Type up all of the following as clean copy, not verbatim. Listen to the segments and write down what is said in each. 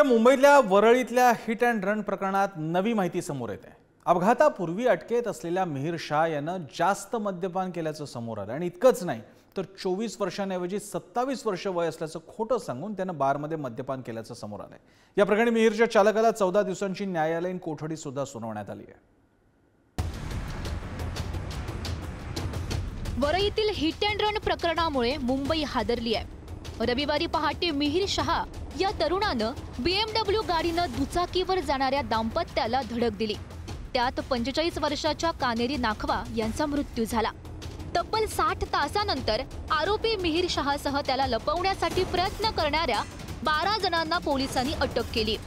मुंबईतल्या वरळीतल्या hit and run प्रकरणात नवी माहिती समोर येते। अपघातापूर्वी अटकेत असलेल्या मिहिर शाह यानं जास्त मद्यपान केल्याचं समोर आलं आणि इतकंच नाही तर 24 वर्षांऐवजी 27 वर्ष वय असल्याचं खोटं सांगून त्यानं बारमध्ये मद्यपान केल्याचं समोर आलंय। या प्रकरणी मिहिरच्या चालकाला 14 दिवसांची न्यायालयीन कोठडी सुद्धा सुनावण्यात आली आहे। वरळीतील हिट अँड रन प्रकरणामुळे मुंबई हादरली आहे। रविवारी पहाटे मिहिर शाह या तरुणानं BMW गाडीनं दुचाकीवर जाणाऱ्या दाम्पत्याला धडक दिली। त्यात 45 वर्षाच्या कानेरी नाखवा यांचा मृत्यू झाला। तब्बल 60 तासानंतर आरोपी मिहिर शाहसह त्याला लपवण्यासाठी प्रयत्न करणाऱ्या 12 जणांना पोलिसांनी अटक केली।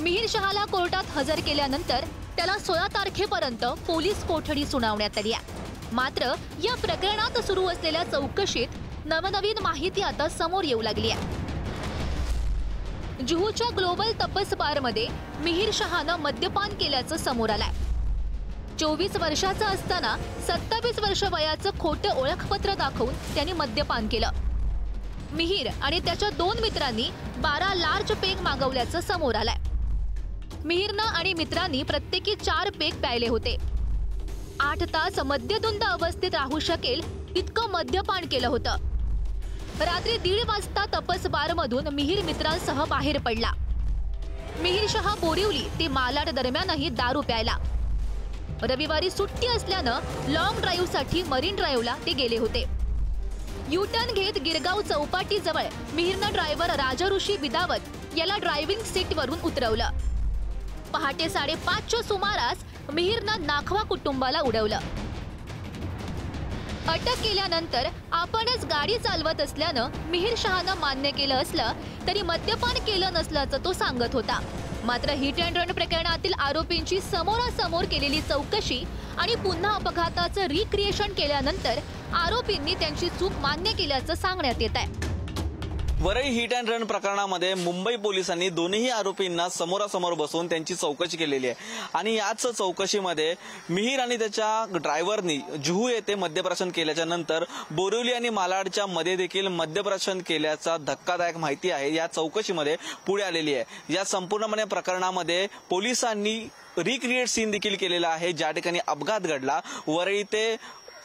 मिहिर शाहला कोर्टात हजर केल्यानंतर त्याला 16 तारखेपर्यंत पोलीस कोठडी सुनावण्यात आली आहे। मात्र या प्रकरणात सुरू असलेल्या चौकशीत नवनवीन माहिती आता समोर येऊ लागली आहे। जुहूच्या ग्लोबल तपस बारमध्ये मिहिर शाहनं मद्यपान केल्याचं समोर आलंय। 24 वर्षाचा असताना 27 वर्ष वयाचं खोटं ओळखपत्र दाखवून त्यांनी मद्यपान केलं। मिहिर आणि त्याच्या 2 मित्रांनी 12 लार्ज पेग मागवल्याचं समोर आलंय। मिहिरनं आणि मित्रांनी प्रत्येकी 4 पेग प्यायले होते। 8 तास मद्यधुंद अवस्थेत राहू शकेल इतकं मद्यपान केलं होतं। रात्री 1:30 वाजता तपस बारमधून मिहिर मित्रांसह बाहेर पडला। मिहिर शाह बोरिवली ते मालाड दरम्यानही दारू प्यायला। रविवारी सुट्टी असल्यानं लॉंग ड्राईव्हसाठी मरीन ड्राईव्हला ते गेले होते। यू टर्न घेत गिरगाव चौपाटी जवळ मिहिरनं ड्रायव्हर राजऋषी विदावत याला ड्रायव्हिंग सीटवरून उतरवलं। पहाटे 5:30च्या सुमारास मिहिरनं नाखवा कुटुंबाला उडवलं। अटक केल्यानंतर आपणच गाडी चालवत असल्यानं मिहिर शाहनं मान्य केलं असलं तरी मद्यपान केलं नसल्याचं तो सांगत होता। मात्र हिट अँड रन प्रकरणातील आरोपींची समोरासमोर केलेली चौकशी आणि पुन्हा अपघाताचं रिक्रिएशन केल्यानंतर आरोपींनी त्यांची चूक मान्य केल्याचं सांगण्यात येत आहे। वरळी हिट अँड रन प्रकरणामध्ये मुंबई पोलिसांनी दोन्ही आरोपींना समोरासमोर बसवून त्यांची चौकशी केलेली आहे आणि याच चौकशीमध्ये मिहिर आणि त्याच्या ड्रायव्हरनी जुहू येथे मद्यप्राशन केल्याच्या नंतर बोरिवली आणि मालाडच्या मध्ये देखील मद्यप्राशन केल्याचा धक्कादायक माहिती आहे या चौकशीमध्ये पुढे आलेली आहे। या संपूर्णपणे प्रकरणामध्ये पोलिसांनी रिक्रिएट सीन देखील केलेला आहे। ज्या ठिकाणी अपघात घडला वरळी ते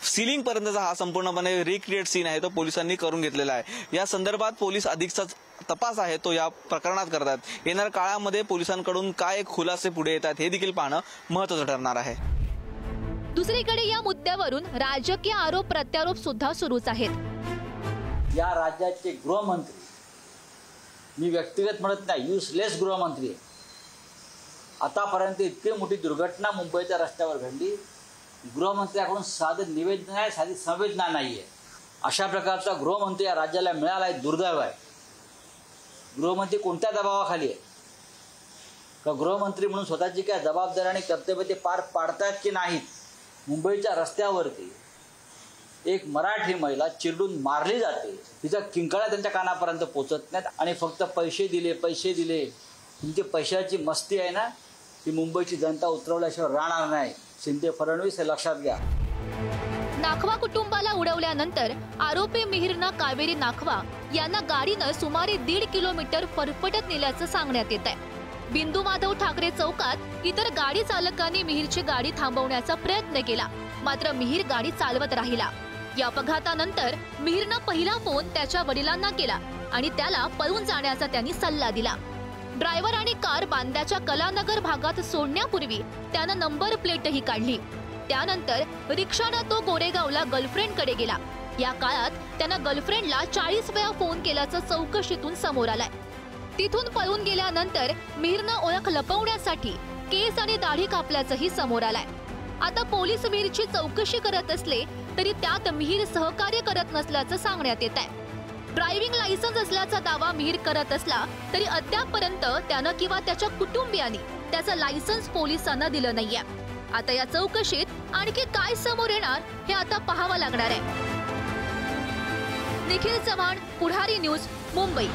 सीलिंग पर्यंतचा हा संपूर्णपणे रिक्रिएट सीन आहे तो पोलिसांनी करून घेतलेला आहे। या संदर्भात पोलीस अधिकचा तपास आहे तो या प्रकरणात करतात। येणाऱ्या काळामध्ये पोलिसांकडून काय खुलासे पुढे येतात हे देखील पाहणं महत्त्वाचं ठरणार आहे। दुसरीकडे या मुद्द्यावरून राजकीय आरोप प्रत्यारोप सुद्धा सुरूच आहेत। या राज्याचे गृहमंत्री, मी व्यक्तिगत म्हणत नाही, युजलेस गृहमंत्री आहे। आतापर्यंत इतकी मोठी दुर्घटना मुंबईच्या रस्त्यावर घडली, गृहमंत्र्याकडून साधं निवेदन आहे, साधी संवेदना नाहीये। अशा प्रकारचा गृहमंत्री या राज्याला मिळाला आहे, दुर्दैव आहे। गृहमंत्री कोणत्या दबावाखाली आहे का गृहमंत्री म्हणून स्वतःची काय जबाबदारी आणि कर्तव्य ते पार पाडतात की नाहीत? मुंबईच्या रस्त्यावरती एक मराठी महिला चिरडून मारली जाते, तिचा किंकाळा त्यांच्या कानापर्यंत पोहोचत नाहीत आणि फक्त पैसे दिले तुमची पैशाची मस्ती आहे ना, ती मुंबईची जनता उतरवल्याशिवाय राहणार नाही। शिंदे फडणवीस हे लक्षात घ्या। नाखवा कुटुंबाला उडवल्यानंतर आरोपी मिहिरना कावेरी नाखवा यांना गाडीनं सुमारे 1.5 किलोमीटर फरफटत नेल्याचं सांगण्यात येत आहे। बिंदू माधव ठाकरे चौकात इतर गाडी चालकांनी मिहिरची गाडी थांबवण्याचा प्रयत्न केला, मात्र मिहिर गाडी चालवत राहिला। या अपघातानंतर मिहिरनं पहिला फोन त्याच्या वडिलांना केला आणि त्याला पळून जाण्याचा त्यांनी सल्ला दिला। ड्रायव्हर आणि कार बांद्याच्या कलानगर भागात सोडण्यापूर्वी त्यानं नंबर प्लेटही काढली। त्यानंतर रिक्षानं तो गोरेगावला गर्लफ्रेंडकडे गेला। या काळात त्यानं गर्लफ्रेंडला 40 वेळा फोन केल्याचं चौकशीतून समोर आलंय। तिथून पळून गेल्यानंतर मिहिरनं ओळख लपवण्यासाठी केस आणि दाढी कापल्याचंही समोर आलंय। आता पोलीस मिहिरची चौकशी करत असले तरी त्यात मिहिर सहकार्य करत नसल्याचं सांगण्यात येत आहे। ड्रायव्हिंग लायसन्स असल्याचा दावा मिहिर करत असला तरी अद्यापपर्यंत त्यानं किंवा त्याच्या कुटुंबियांनी त्याचं लायसन्स पोलिसांना दिलं नाहीये। आता या चौकशीत आणखी काय समोर येणार हे आता पाहावं लागणार आहे। निखिल चव्हाण, पुढारी न्यूज, मुंबई।